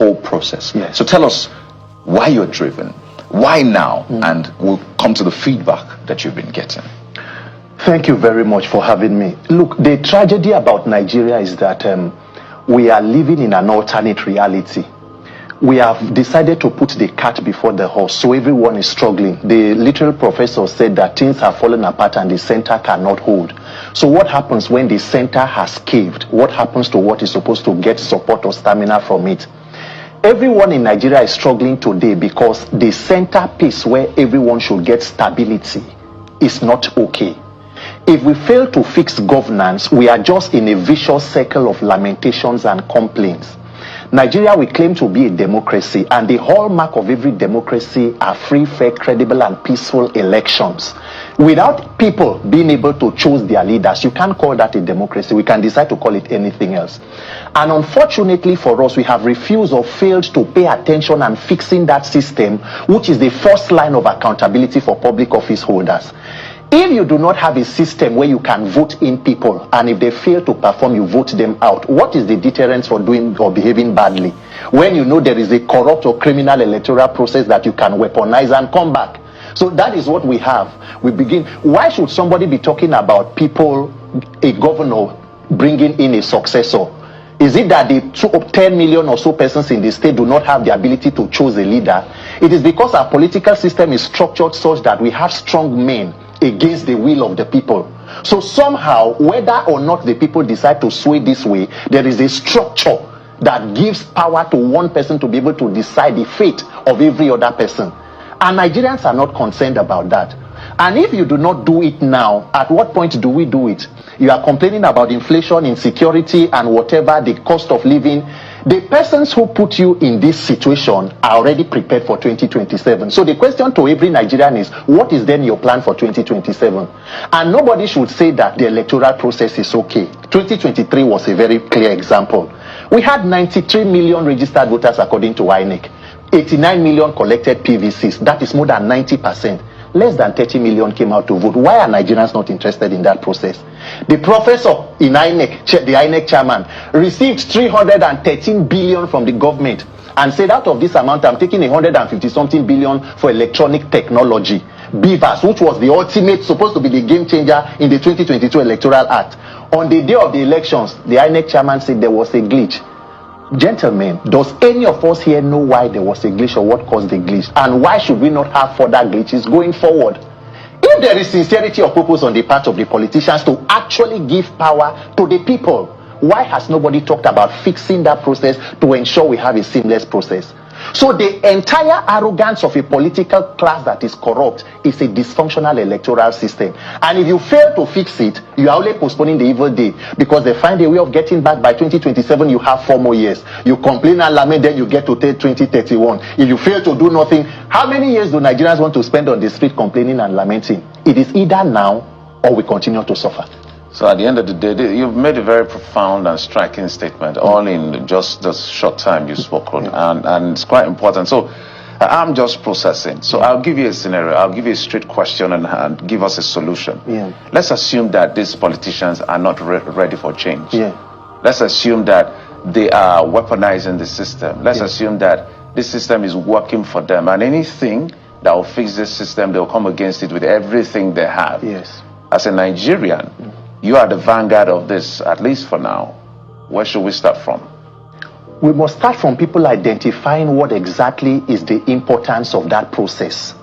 whole process. Yes. So tell us why you're driven, why now, and we'll come to the feedback that you've been getting. Thank you very much for having me. Look, the tragedy about Nigeria is that we are living in an alternate reality. We have decided to put the cart before the horse, so everyone is struggling. The literal professor said that things have fallen apart and the center cannot hold. So what happens when the center has caved? What happens to what is supposed to get support or stamina from it? Everyone in Nigeria is struggling today because the center piece where everyone should get stability is not okay. If we fail to fix governance, we are just in a vicious circle of lamentations and complaints. Nigeria, we claim to be a democracy, and the hallmark of every democracy are free, fair, credible, and peaceful elections. Without people being able to choose their leaders, you can't call that a democracy. We can decide to call it anything else. And unfortunately for us, we have refused or failed to pay attention and fixing that system, which is the first line of accountability for public office holders. If you do not have a system where you can vote in people, and if they fail to perform, you vote them out, what is the deterrence for doing or behaving badly? When you know there is a corrupt or criminal electoral process that you can weaponize and come back. So that is what we have. We begin. Why should somebody be talking about people, a governor bringing in a successor? Is it that the 10 million or so persons in the state do not have the ability to choose a leader? It is because our political system is structured such that we have strong men against the will of the people. So somehow, whether or not the people decide to sway this way, there is a structure that gives power to one person to be able to decide the fate of every other person. And Nigerians are not concerned about that. And if you do not do it now, at what point do we do it? You are complaining about inflation, insecurity, and whatever, the cost of living. The persons who put you in this situation are already prepared for 2027. So the question to every Nigerian is, what is then your plan for 2027? And nobody should say that the electoral process is okay. 2023 was a very clear example. We had 93 million registered voters according to INEC. 89 million collected PVCs. That is more than 90%. Less than 30 million came out to vote. Why are Nigerians not interested in that process? The professor in INEC, the INEC chairman, received 313 billion from the government and said, out of this amount, I'm taking 150-something billion for electronic technology. BVAS, which was the ultimate, supposed to be the game changer in the 2022 Electoral Act. On the day of the elections, the INEC chairman said there was a glitch. Gentlemen, does any of us here know why there was a glitch or what caused the glitch? And why should we not have further glitches going forward? If there is sincerity of purpose on the part of the politicians to actually give power to the people, why has nobody talked about fixing that process to ensure we have a seamless process? So the entire arrogance of a political class that is corrupt is a dysfunctional electoral system. And if you fail to fix it, you are only postponing the evil day, because they find a way of getting back by 2027. You have 4 more years. You complain and lament, then you get to 2031. If you fail to do nothing, how many years do Nigerians want to spend on the street complaining and lamenting? It is either now or we continue to suffer. So at the end of the day, you've made a very profound and striking statement, all in just the short time you spoke on, and it's quite important. So I'm just processing. So I'll give you a scenario. I'll give you a straight question and give us a solution. Let's assume that these politicians are not ready for change. Let's assume that they are weaponizing the system. Let's assume that this system is working for them, and anything that will fix this system, they'll come against it with everything they have. As a Nigerian, you are the vanguard of this, at least for now. Where should we start from? We must start from people identifying what exactly is the importance of that process.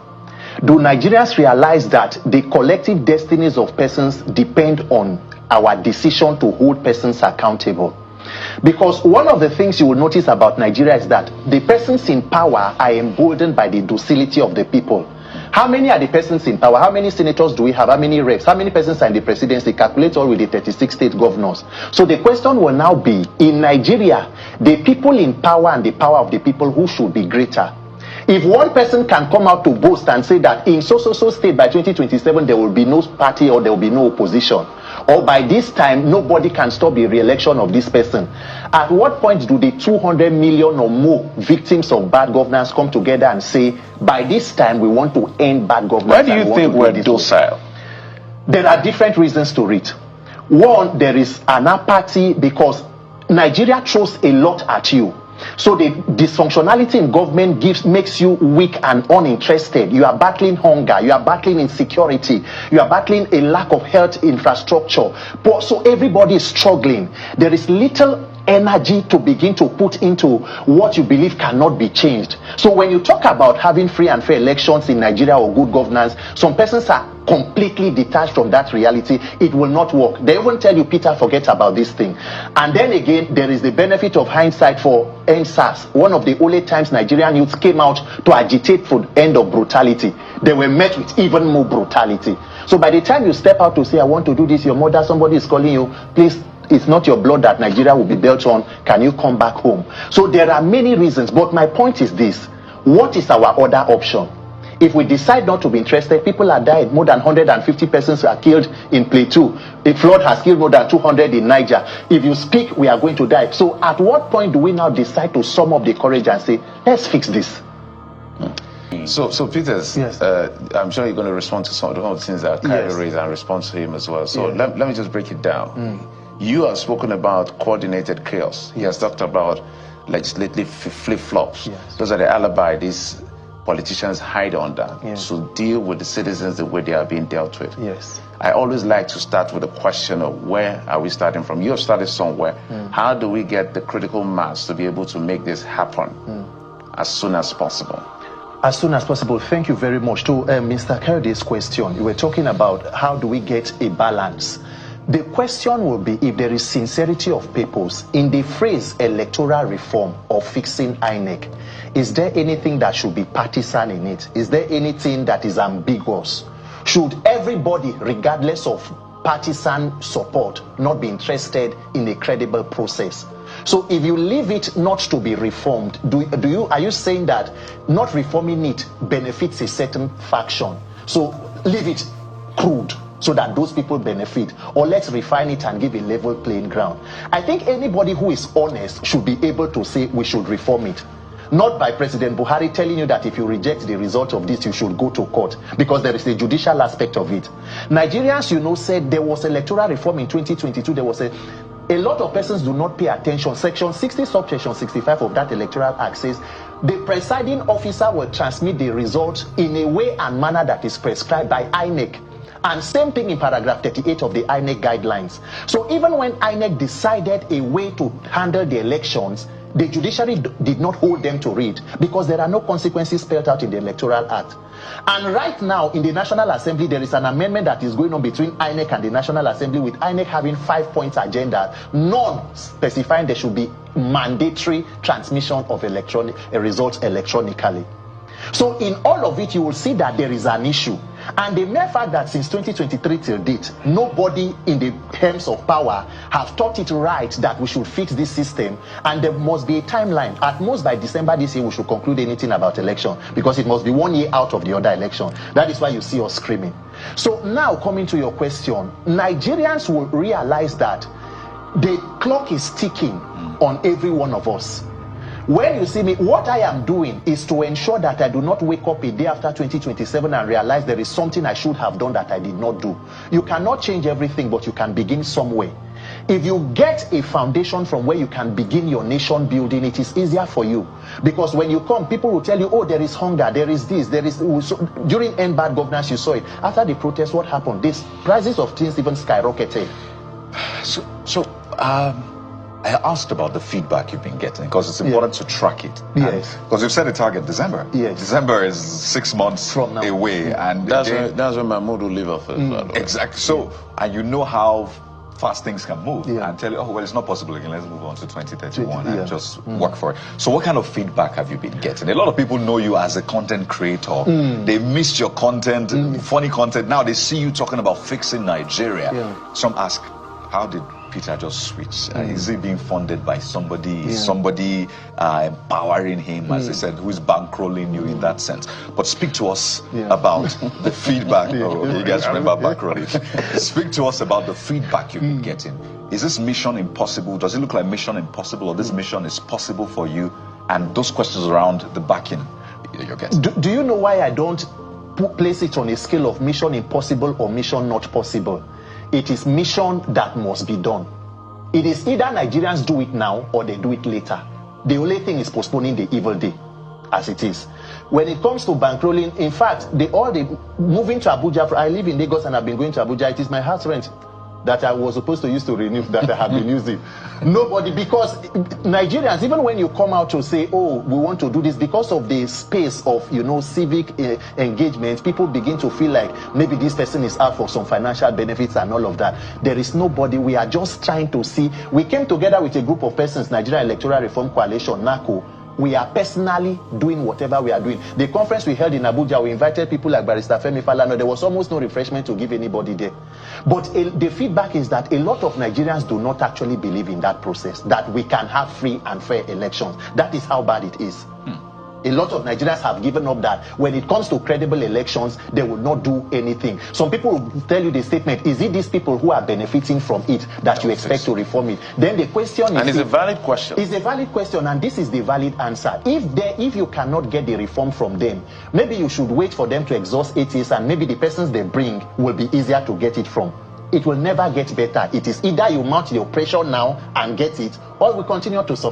Do Nigerians realize that the collective destinies of persons depend on our decision to hold persons accountable? Because one of the things you will notice about Nigeria is that the persons in power are emboldened by the docility of the people. How many are the persons in power? How many senators do we have? How many reps? How many persons are in the presidency? Calculate all with the 36 state governors. So the question will now be, in Nigeria, the people in power and the power of the people, who should be greater? If one person can come out to boast and say that in so state by 2027 there will be no party or there will be no opposition, or by this time nobody can stop the re-election of this person, at what point do the 200 million or more victims of bad governance come together and say, by this time we want to end bad governance? Why do you think we're docile? There are different reasons to it. One, there is an apathy because Nigeria throws a lot at you. So the dysfunctionality in government makes you weak and uninterested. You are battling hunger, you are battling insecurity, you are battling a lack of health infrastructure. So everybody is struggling. There is little energy to begin to put into what you believe cannot be changed. So when you talk about having free and fair elections in Nigeria or good governance, some persons are completely detached from that reality. It will not work. They even tell you, Peter, forget about this thing. And then again, there is the benefit of hindsight for NSAS. One of the only times Nigerian youths came out to agitate for the end of brutality, they were met with even more brutality. So by the time you step out to say, I want to do this, your mother, somebody is calling you, please, it's not your blood that Nigeria will be built on. Can you come back home? So there are many reasons, but my point is this. What is our other option? If we decide not to be interested, people are died. More than 150 persons are killed in Plateau. A flood has killed more than 200 in Niger. If you speak, we are going to die. So at what point do we now decide to sum up the courage and say, let's fix this? So Peters, yes. I'm sure you're going to respond to some of the things that Kyrie raised and respond to him as well. So let me just break it down. You have spoken about coordinated chaos. He has talked about legislative flip-flops. Yes. Those are the alibi these politicians hide under to deal with the citizens the way they are being dealt with. Yes. I always like to start with a question of where are we starting from? You have started somewhere. How do we get the critical mass to be able to make this happen as soon as possible? As soon as possible. Thank you very much. To Mr. Kayode's question, you were talking about how do we get a balance. The question will be if there is sincerity of purpose in the phrase electoral reform or fixing INEC. Is there anything that should be partisan in it? Is there anything that is ambiguous? Should everybody, regardless of partisan support, not be interested in a credible process? So if you leave it not to be reformed, are you saying that not reforming it benefits a certain faction? So leave it crude so that those people benefit, or let's refine it and give a level playing ground. I think anybody who is honest should be able to say we should reform it. Not by President Buhari telling you that if you reject the result of this, you should go to court, because there is a judicial aspect of it. Nigerians, said there was electoral reform in 2022. There was a lot of persons do not pay attention. Section 60, subsection 65 of that electoral act says the presiding officer will transmit the result in a way and manner that is prescribed by INEC. And same thing in paragraph 38 of the INEC guidelines. So even when INEC decided a way to handle the elections, the judiciary did not hold them to it because there are no consequences spelled out in the Electoral Act. And right now in the National Assembly, there is an amendment that is going on between INEC and the National Assembly, with INEC having 5-point agenda, none specifying there should be mandatory transmission of results electronically. So in all of it, you will see that there is an issue. And the mere fact that since 2023 till date, nobody in the terms of power have thought it right that we should fix this system, and there must be a timeline. At most by December this year, we should conclude anything about election, because it must be 1 year out of the other election. That is why you see us screaming. So now coming to your question, Nigerians will realize that the clock is ticking on every one of us. When you see me, what I am doing is to ensure that I do not wake up a day after 2027 and realize there is something I should have done that I did not do. You cannot change everything, but you can begin somewhere. If you get a foundation from where you can begin your nation building, it is easier for you. Because when you come, people will tell you, oh, there is hunger, there is this, there is... So, during End Bad Governance, you saw it. After the protest, what happened? These prices of things even skyrocketed. I asked about the feedback you've been getting, because it's important to track it. Yes. Because you've set a target December. Yes. December is 6 months from now away. And that's when my mood will leave off. Exactly. So, and you know how fast things can move, and tell you, oh, well, it's not possible again, let's move on to 2031 and just work for it. So what kind of feedback have you been getting? A lot of people know you as a content creator. They missed your content, funny content. Now they see you talking about fixing Nigeria. Some ask, how did Peter just switch? Is he being funded by somebody? Is somebody empowering him, as they said, who is bankrolling you in that sense? But speak to us about the feedback. You guys remember bankrolling? Speak to us about the feedback you've been getting. Is this mission impossible? Does it look like mission impossible, or this mission is possible for you? And those questions around the backing you're getting. Do you know why I don't place it on a scale of mission impossible or mission not possible? It is mission that must be done. It is either Nigerians do it now or they do it later. The only thing is postponing the evil day, as it is. When it comes to bankrolling, in fact, moving to Abuja, I live in Lagos and I've been going to Abuja. It is my house rent that I was supposed to use to renew that I have been using. Nobody, because Nigerians, even when you come out to say, oh, we want to do this, because of the space of, you know, civic engagement, people begin to feel like maybe this person is out for some financial benefits and all of that. There is nobody. We are just trying to see. We came together with a group of persons, Nigeria Electoral Reform Coalition, NACO. We are personally doing whatever we are doing. The conference we held in Abuja, we invited people like Barrister Femi Falana. There was almost no refreshment to give anybody there. But the feedback is that a lot of Nigerians do not actually believe in that process, that we can have free and fair elections. That is how bad it is. A lot of Nigerians have given up that when it comes to credible elections, they will not do anything. Some people will tell you the statement, is it these people who are benefiting from it that you expect to reform it? Then the question is... And it's a valid question. It's a valid question, and this is the valid answer. If you cannot get the reform from them, maybe you should wait for them to exhaust 8 years, and maybe the persons they bring will be easier to get it from. It will never get better. It is either you mount the oppression now and get it, or we continue to suffer.